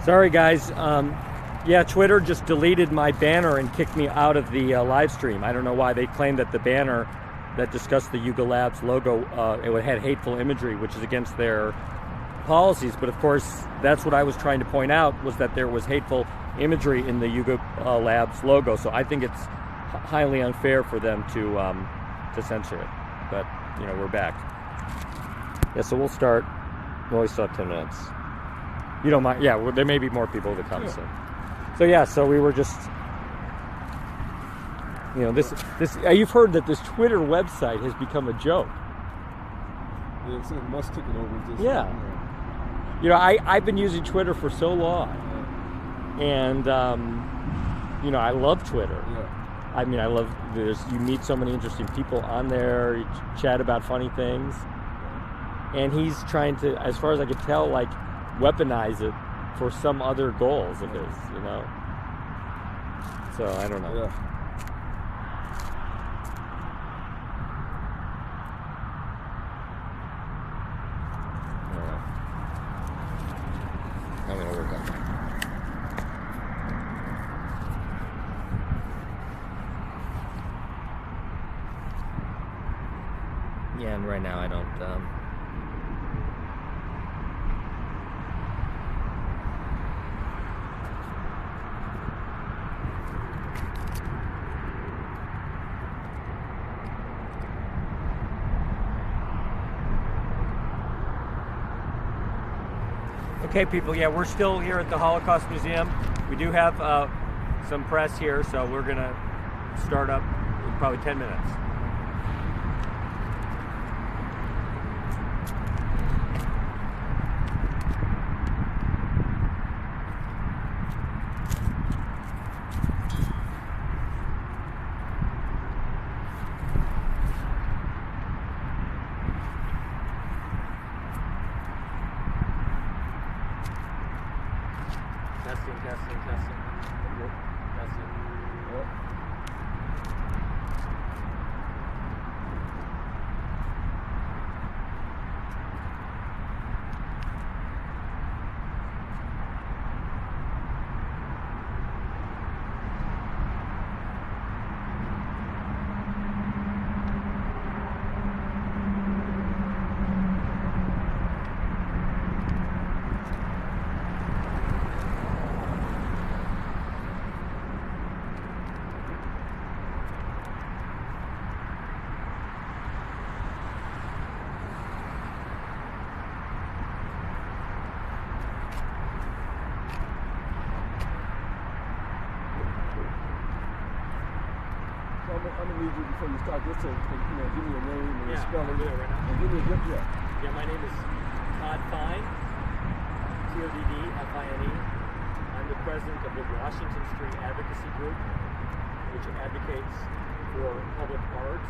Sorry, guys. Yeah, Twitter just deleted my banner and kicked me out of the live stream. I don't know why. They claimed that the banner that discussed the Yuga Labs logo, it had hateful imagery, which is against their policies. But of course, that's what I was trying to point out, was that there was hateful imagery in the Yuga Labs logo. So I think it's highly unfair for them to censor it. But, you know, we're back. Yeah, so we'll start. We only still have 10 minutes. You don't mind? Yeah, well, there may be more people to come soon. So yeah, so we were just, you know, this. You've heard that this Twitter website has become a joke. Yeah, so Musk took it over. Just, You know, I've been using Twitter for so long, and you know, I love Twitter. Yeah. I mean, I love. You meet so many interesting people on there. You chat about funny things, and he's trying to, as far as I can tell, like weaponize it for some other goals of his, you know. So I don't know. Yeah. I'm gonna work on that. Yeah, and right now I don't. Okay, people, yeah, we're still here at the Holocaust Museum. We do have some press here, so we're going to start up in probably 10 minutes. Testing. Yep. Testing. Yep. I'm gonna need you before you start just to, you know, give me your name and your spelling. Do it right now. And give me a gift, Yeah, my name is Todd Fine, Toddfine. I'm the president of the Washington Street Advocacy Group, which advocates for public art.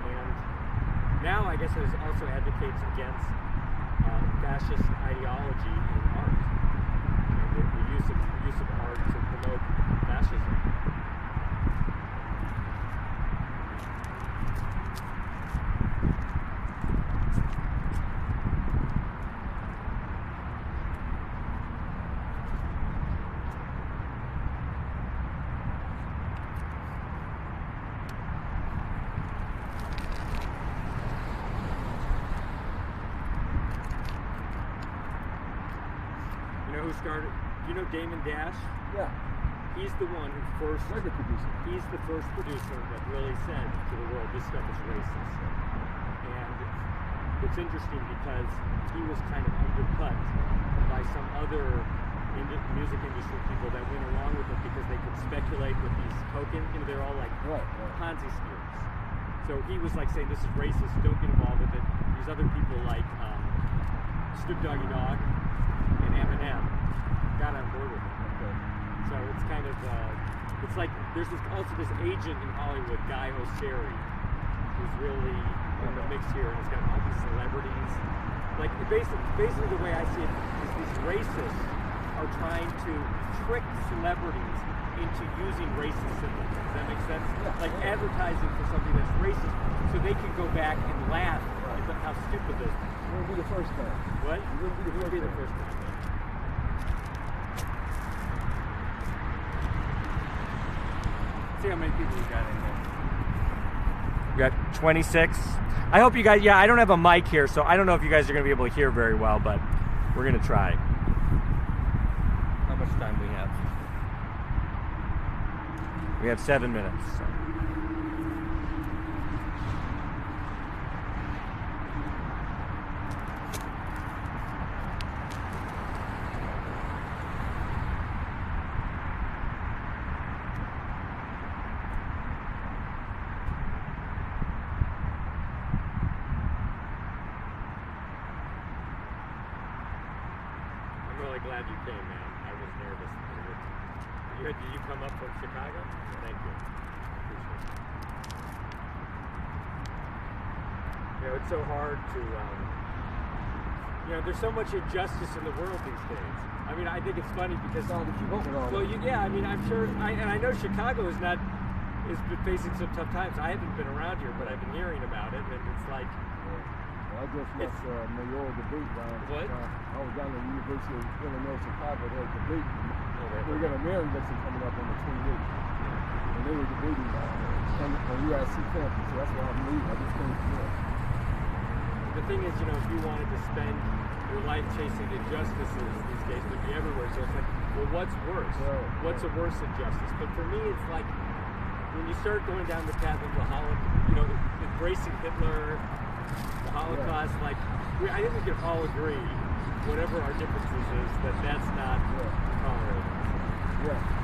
And now I guess it also advocates against fascist ideology in art and the use of art to promote fascism. Who started? Do you know Damon Dash? Yeah. He's the one who first. Record producer. He's the first producer that really said to the world, this stuff is racist. And it's interesting because he was kind of undercut by some other music industry people that went along with it because they could speculate with these tokens. You know, they're all like Ponzi schemes. So he was like saying, this is racist, don't get involved with it. These other people like Snoop Doggy Dogg and Eminem got on board with it. Okay. So it's kind of, it's like, there's also this agent in Hollywood, Guy Osseri, who's really in the mix here, and he's got all these celebrities. Like, basically the way I see it is these racists are trying to trick celebrities into using racist symbols. Does that make sense? Yeah. Like advertising for something that's racist so they can go back and laugh at how stupid this is. It wouldn't be the first time. What? It wouldn't be the first time. see how many people we got in there. We got 26. I hope you guys, yeah, I don't have a mic here, so I don't know if you guys are going to be able to hear very well, but we're going to try. How much time we have? We have 7 minutes. So. I'm really glad you came, man. I was nervous. Did you come up from Chicago? Thank you. Appreciate it. You know, it's so hard to, you know, there's so much injustice in the world these days. I mean, I think it's funny because, well, yeah, I mean, I'm sure, and I know Chicago is been facing some tough times. I haven't been around here, but I've been hearing about it, and it's like, I just left mayoral debate down. What? I was down at the University of Illinois, Chicago. They were debating. We got a mayor election coming up on the 28th. And they were debating on UIC campus. So that's why I'm leaving. I just came from there. the thing is, you know, if you wanted to spend your life chasing injustices these days, it would be everywhere. So it's like, well, what's worse? What's a worse injustice? But for me, it's like, when you start going down the path of the Holocaust, you know, embracing Hitler, the Holocaust, like, I think we can all agree, whatever our differences is, that that's not tolerated. Yeah.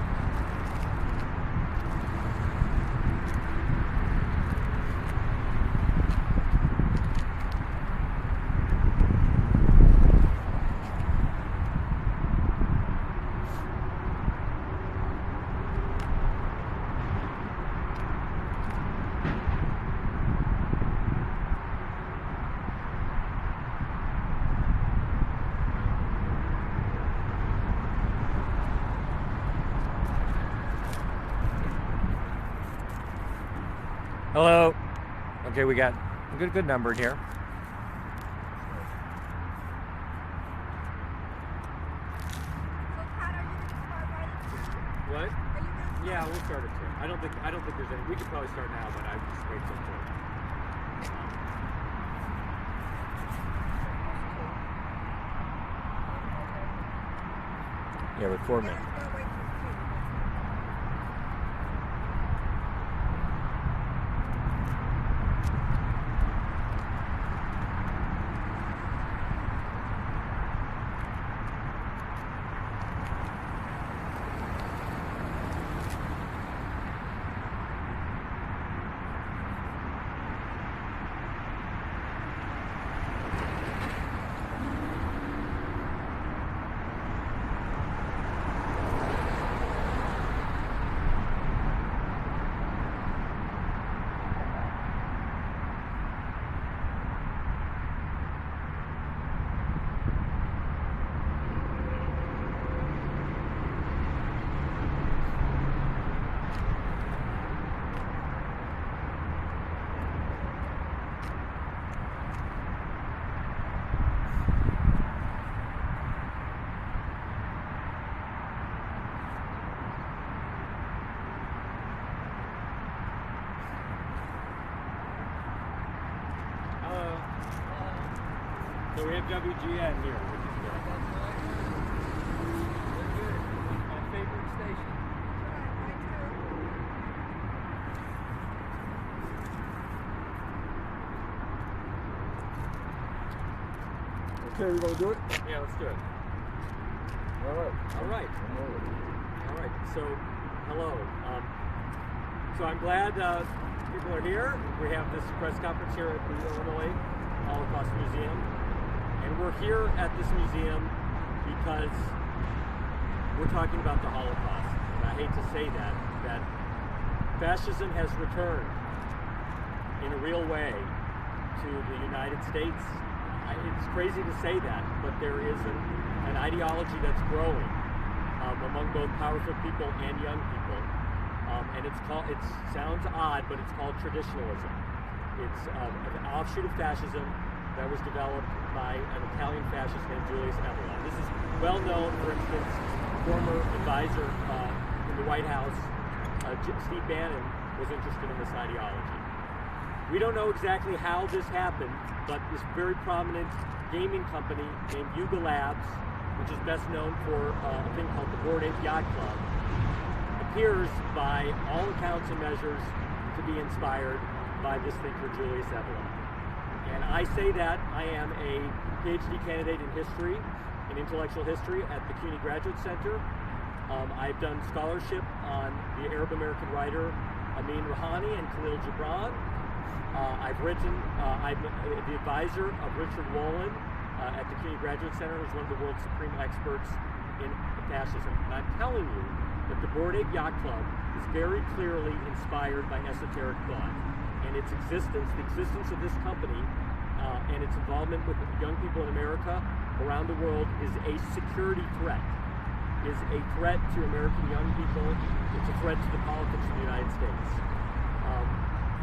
Hello. Okay, we got a good number here. What? Yeah, we'll start at 2. I don't think there's any. We could probably start now, but I would just wait till 2. Yeah, we're 4 minutes. So we have WGN here, which is good. My favorite station. Okay, we gonna do it? Yeah, let's do it. All right. All right. All right. So, hello. So I'm glad people are here. We have this press conference here at the Illinois Holocaust Museum. And we're here at this museum because we're talking about the Holocaust. And I hate to say that fascism has returned in a real way to the United States. It's crazy to say that, but there is an ideology that's growing among both powerful people and young people. And it sounds odd, but it's called traditionalism. It's an offshoot of fascism that was developed by an Italian fascist named Julius Evola. This is well known, for instance, former advisor in the White House, Steve Bannon was interested in this ideology. We don't know exactly how this happened, but this very prominent gaming company named Yuga Labs, which is best known for a thing called the Bored Ape Yacht Club, appears by all accounts and measures to be inspired by this thinker Julius Evola. And I say that I am a PhD candidate in history, in intellectual history at the CUNY Graduate Center. I've done scholarship on the Arab American writer Amin Rouhani and Khalil Gibran. I'm the advisor of Richard Wolin at the CUNY Graduate Center, who's one of the world's supreme experts in fascism. And I'm telling you that the Bored Ape Yacht Club is very clearly inspired by esoteric thought. And its existence, the existence of this company, and its involvement with young people in America around the world is a security threat, is a threat to American young people. It's a threat to the politics of the United States.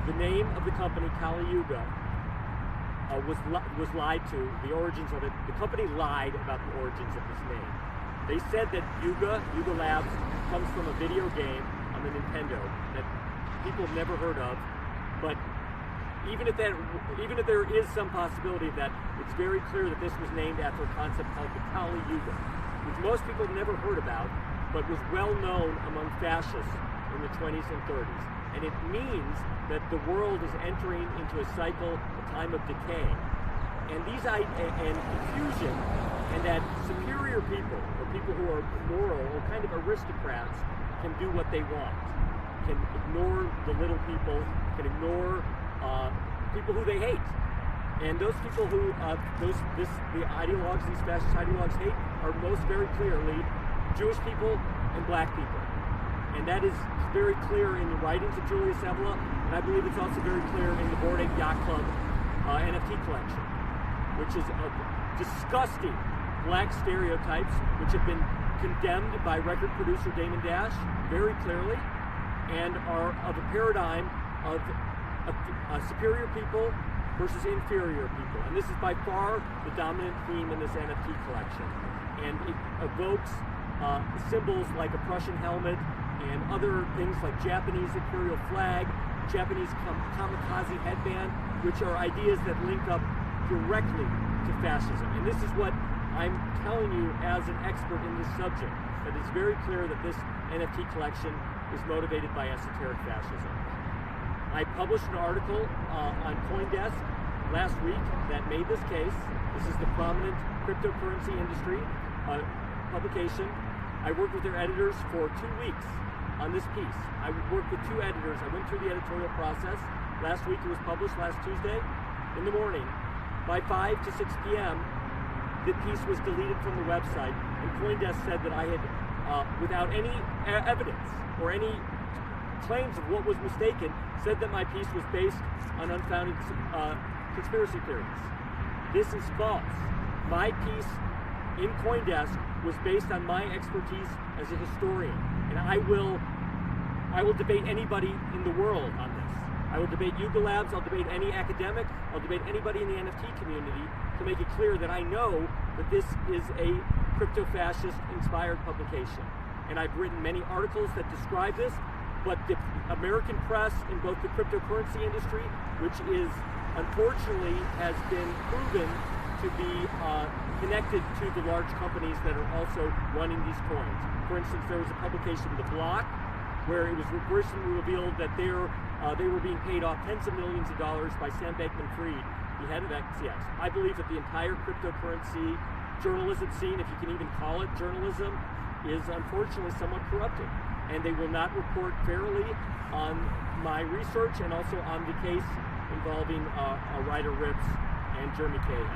The name of the company, Kali-Yuga, was lied to, the origins of it. The company lied about the origins of this name. They said that Yuga Labs, comes from a video game on the Nintendo that people have never heard of, but even if there is some possibility of that, it's very clear that this was named after a concept called the Kali-Yuga, which most people have never heard about, but was well known among fascists in the 20s and 30s. And it means that the world is entering into a cycle, a time of decay. And confusion, and that superior people, or people who are moral, or kind of aristocrats, can do what they want, can ignore the little people, can ignore people who they hate. And those people who the ideologues, these fascist ideologues hate, are most very clearly Jewish people and black people. And that is very clear in the writings of Julius Evola, and I believe it's also very clear in the Bored Ape Yacht Club NFT collection, which is disgusting black stereotypes which have been condemned by record producer Damon Dash very clearly, and are of a paradigm of superior people versus inferior people. And this is by far the dominant theme in this NFT collection. And it evokes symbols like a Prussian helmet and other things like Japanese imperial flag, Japanese kamikaze headband, which are ideas that link up directly to fascism. And this is what I'm telling you as an expert in this subject, that it's very clear that this NFT collection is motivated by esoteric fascism. I published an article on CoinDesk last week that made this case. This is the prominent cryptocurrency industry publication. I worked with their editors for 2 weeks on this piece. I worked with 2 editors. I went through the editorial process. Last week it was published last Tuesday in the morning. By 5 to 6 p.m., the piece was deleted from the website, and CoinDesk said that I had, without any evidence or any claims of what was mistaken, said that my piece was based on unfounded conspiracy theories. This is false. My piece in CoinDesk was based on my expertise as a historian, and I will debate anybody in the world on this. I will debate Yuga Labs, I'll debate any academic, I'll debate anybody in the NFT community to make it clear that I know that this is a crypto-fascist inspired publication. And I've written many articles that describe this, but the American press in both the cryptocurrency industry, which is unfortunately has been proven to be connected to the large companies that are also running these coins. For instance, there was a publication, The Block, where it was recently revealed that they were being paid off tens of millions of dollars by Sam Bankman-Fried, the head of XCX. I believe that the entire cryptocurrency journalism scene, if you can even call it journalism, is unfortunately somewhat corrupted. And they will not report fairly on my research and also on the case involving Ryder Ripps and Jeremy Cahill.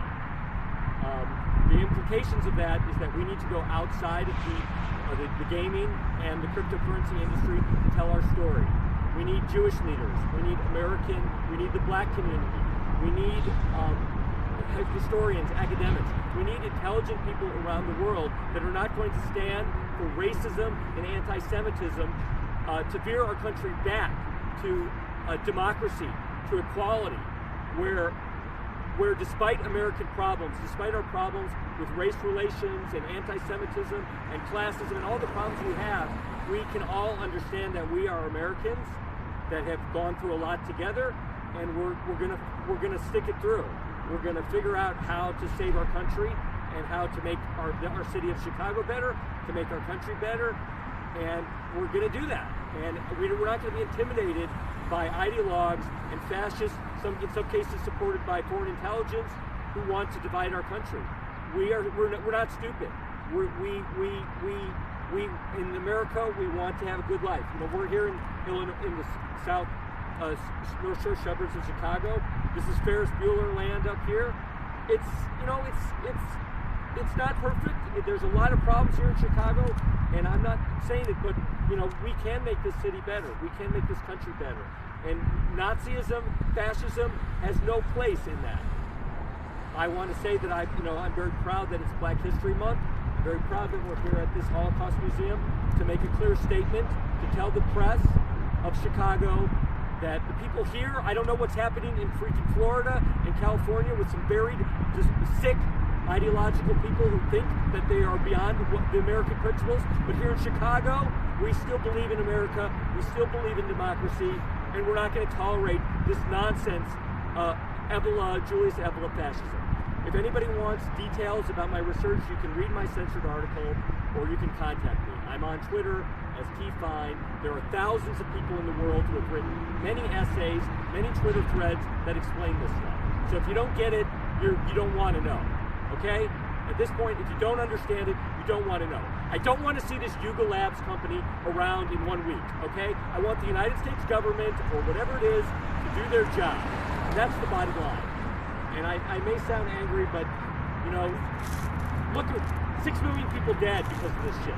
The implications of that is that we need to go outside of the gaming and the cryptocurrency industry to tell our story. We need Jewish leaders. We need we need the black community. We need historians, academics. We need intelligent people around the world that are not going to stand for racism and anti-Semitism to veer our country back to democracy, to equality, where despite American problems, despite our problems with race relations and anti-Semitism and classism and all the problems we have, we can all understand that we are Americans that have gone through a lot together, and we're gonna stick it through. We're gonna figure out how to save our country and how to make our city of Chicago better, to make our country better, and we're gonna do that. And we're not gonna be intimidated by ideologues and fascists, in some cases supported by foreign intelligence, who want to divide our country. We're not stupid. We in America, we want to have a good life. You know, we're here in the south, North Shore suburbs of Chicago. This is Ferris Bueller land up here. It's not perfect. There's a lot of problems here in Chicago, and I'm not saying it, but you know, we can make this city better. We can make this country better. And Nazism, fascism has no place in that. I want to say that I'm very proud that it's Black History Month. I'm very proud that we're here at this Holocaust Museum to make a clear statement, to tell the press of Chicago that the people here, I don't know what's happening in freaking Florida and California with some very just sick ideological people who think that they are beyond the American principles, but here in Chicago, we still believe in America, we still believe in democracy, and we're not going to tolerate this nonsense, Julius Evola fascism. If anybody wants details about my research, you can read my censored article, or you can contact me. I'm on Twitter as T-Fine. There are thousands of people in the world who have written many essays, many Twitter threads that explain this stuff. So if you don't get it, you don't want to know. Okay? At this point, if you don't understand it, you don't want to know. I don't want to see this Yuga Labs company around in 1 week. Okay? I want the United States government, or whatever it is, to do their job. And that's the bottom line. And I may sound angry, but, you know, look at 6 million people dead because of this shit.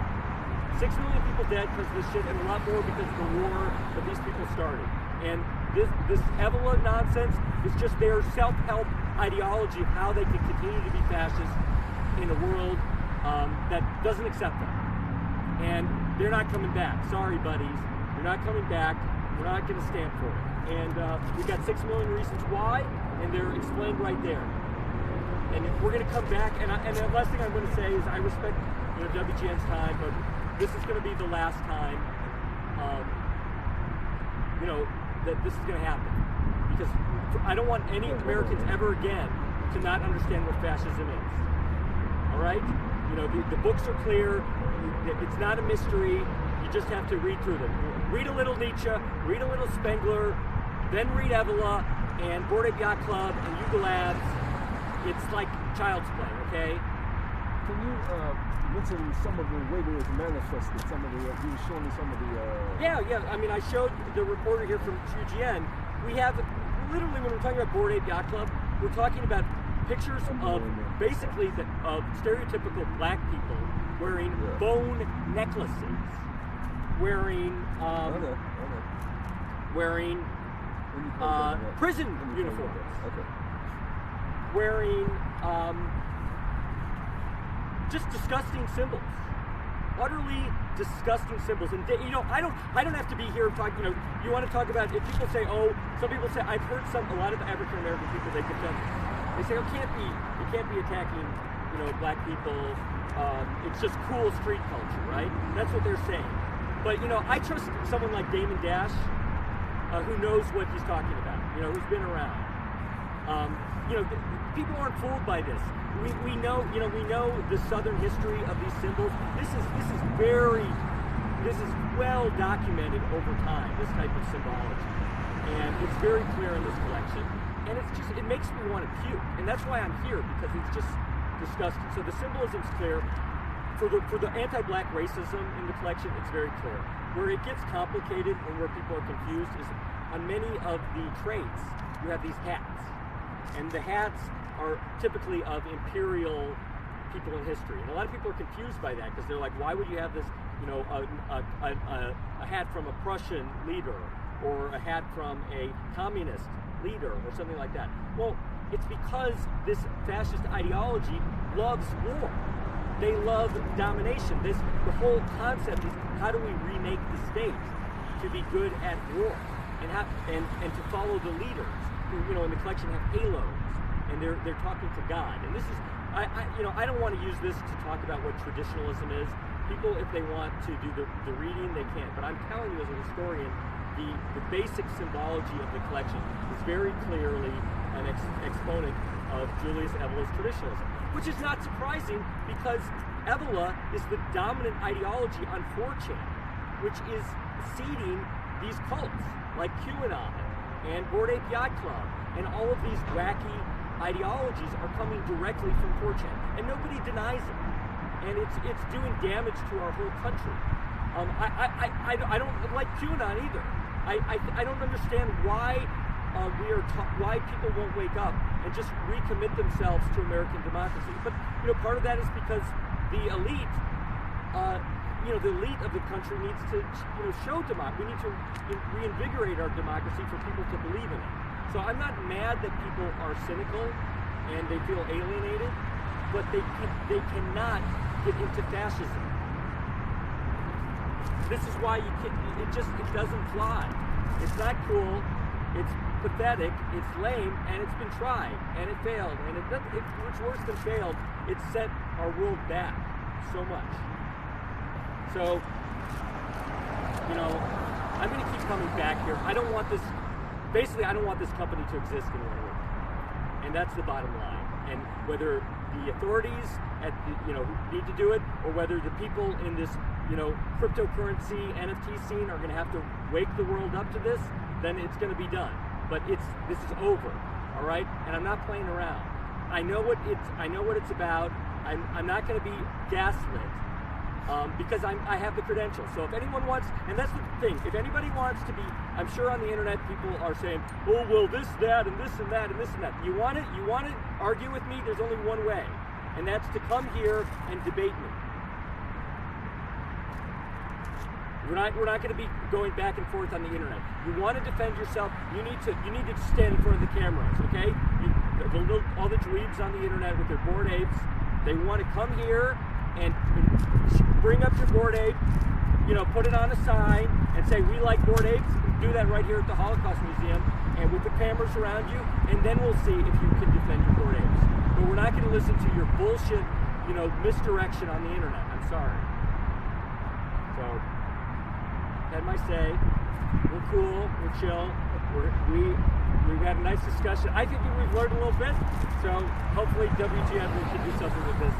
6 million people dead because of this shit, and a lot more because of the war that these people started. And this Evola nonsense is just their self-help ideology of how they can continue to be fascists in a world that doesn't accept them. And they're not coming back. Sorry, buddies. They're not coming back. We're not going to stand for it. And we've got 6 million reasons why, and they're explained right there. And we're going to come back, and the last thing I'm going to say is I respect WGN's time, but this is going to be the last time that this is going to happen. Because I don't want any Americans ever again to not understand what fascism is. All right? You know, the books are clear. It's not a mystery. You just have to read through them. Read a little Nietzsche, read a little Spengler, then read Evola and Bored Ape Yacht Club and Yuga Labs. It's like child's play, okay? Can you mention some of the way it was manifested? You were showing me some of the... Yeah. I mean, I showed the reporter here from WGN. We have, literally, when we're talking about Bored Ape Yacht Club, we're talking about pictures of basically of stereotypical black people wearing bone necklaces, wearing prison uniforms, wearing just disgusting symbols, utterly disgusting symbols. And I don't have to be here talking. You want to talk about, if people say, some people say, I've heard a lot of African American people, they defend this. They say, you can't be attacking, black people. It's just cool street culture, right? That's what they're saying. But I trust someone like Damon Dash, who knows what he's talking about. Who's been around. People aren't fooled by this. We know the Southern history of these symbols. This is well documented over time. This type of symbology, and it's very clear in this collection. And it makes me want to puke, and that's why I'm here, because it's just disgusting. So the symbolism's clear. For the anti-black racism in the collection, it's very clear. Where it gets complicated and where people are confused is on many of the traits, you have these hats. And the hats are typically of imperial people in history. And a lot of people are confused by that because they're like, why would you have this, a hat from a Prussian leader or a hat from a communist leader or something like that? Well, it's because this fascist ideology loves war. They love domination. The whole concept is, how do we remake the state to be good at war and to follow the leaders who, in the collection have halos and they're talking to God. And this is, I don't want to use this to talk about what traditionalism is. People, if they want to do the reading, they can. But I'm telling you, as a historian, the basic symbology of the collection is very clearly an exponent of Julius Evola's traditionalism, which is not surprising because Evola is the dominant ideology on 4chan, which is seeding these cults like QAnon and Bored Ape Yacht Club, and all of these wacky ideologies are coming directly from 4chan, and nobody denies it. And it's doing damage to our whole country. I don't like QAnon either. I don't understand why why people won't wake up and just recommit themselves to American democracy. But part of that is because the elite, the elite of the country needs to show democracy. We need to reinvigorate our democracy for people to believe in it. So I'm not mad that people are cynical and they feel alienated, but they cannot get into fascism. This is why it doesn't fly. It's not cool. It's pathetic. It's lame, and it's been tried, and it failed. And it's worse than failed. It set our world back so much. So, I'm going to keep coming back here. I don't want this. Basically, I don't want this company to exist any longer, and that's the bottom line. And whether the authorities need to do it, or whether the people in this cryptocurrency NFT scene are going to have to wake the world up to this, then it's going to be done. But this is over, all right? And I'm not playing around. I know what it's about. I'm not going to be gaslit because I have the credentials. So if anyone wants, and that's the thing, if anybody wants to be, I'm sure on the internet people are saying, oh well, this, that, and this, and that, and this, and that. You want to argue with me? There's only one way, and that's to come here and debate me. We're not going to be going back and forth on the internet. You want to defend yourself, you need to stand in front of the cameras, okay? All the dweebs on the internet with their bored apes, they want to come here and bring up your bored ape, put it on a sign and say, we like bored apes. Do that right here at the Holocaust Museum and with the cameras around you, and then we'll see if you can defend your bored apes. But we're not going to listen to your bullshit, misdirection on the internet. I'm sorry. So, had my say. We're cool. We're chill. We've had a nice discussion. I think that we've learned a little bit. So hopefully WGN can do something with this,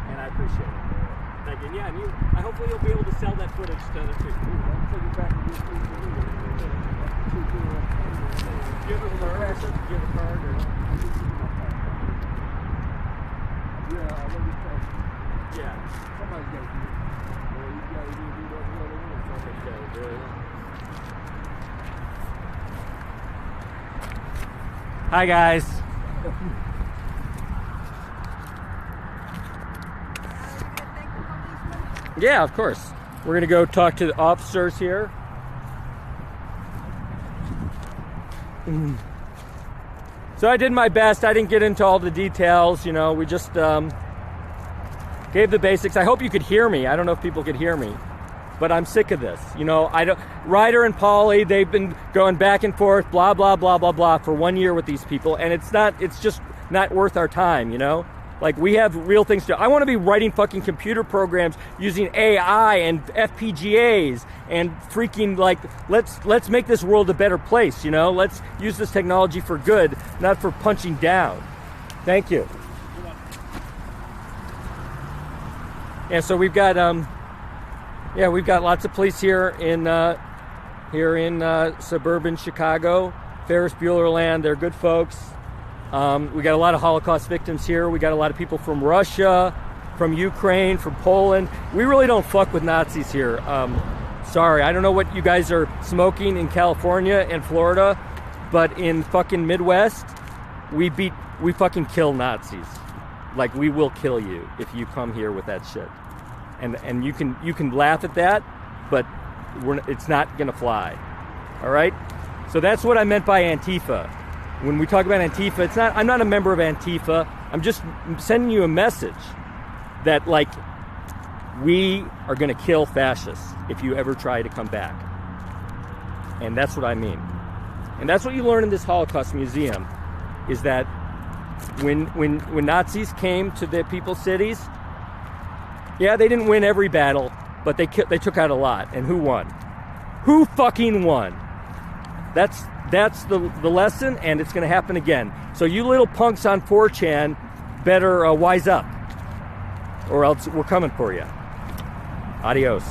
and I appreciate it. Thank you. And yeah, and I hopefully you'll be able to sell that footage to other people. Do you have a card? Do you have a card? Or? Yeah, I know this card. Yeah. Somebody's got to do it. Well, you got to do whatever you want. Hi guys. Yeah, of course. We're gonna go talk to the officers here. So I did my best. I didn't get into all the details. We just gave the basics. I hope you could hear me. I don't know if people could hear me. But I'm sick of this. Ryder and Pauly, they've been going back and forth, blah, blah, blah, blah, blah, for 1 year with these people. And it's just not worth our time, Like, we have real things to do. I want to be writing fucking computer programs using AI and FPGAs and freaking, let's make this world a better place, Let's use this technology for good, not for punching down. Thank you. Yeah, so we've got, we've got lots of police here in suburban Chicago, Ferris Bueller land. They're good folks. We got a lot of Holocaust victims here. We got a lot of people from Russia, from Ukraine, from Poland. We really don't fuck with Nazis here. Sorry, I don't know what you guys are smoking in California and Florida, but in fucking Midwest, we fucking kill Nazis. Like, we will kill you if you come here with that shit. And you can laugh at that, but it's not gonna fly. All right. So that's what I meant by Antifa. When we talk about Antifa, I'm not a member of Antifa. I'm just sending you a message that we are gonna kill fascists if you ever try to come back. And that's what I mean. And that's what you learn in this Holocaust Museum, is that when Nazis came to the people's cities, Yeah, they didn't win every battle, but they took out a lot. And who won? Who fucking won? That's the lesson, and it's going to happen again. So you little punks on 4chan better wise up, or else we're coming for you. Adios.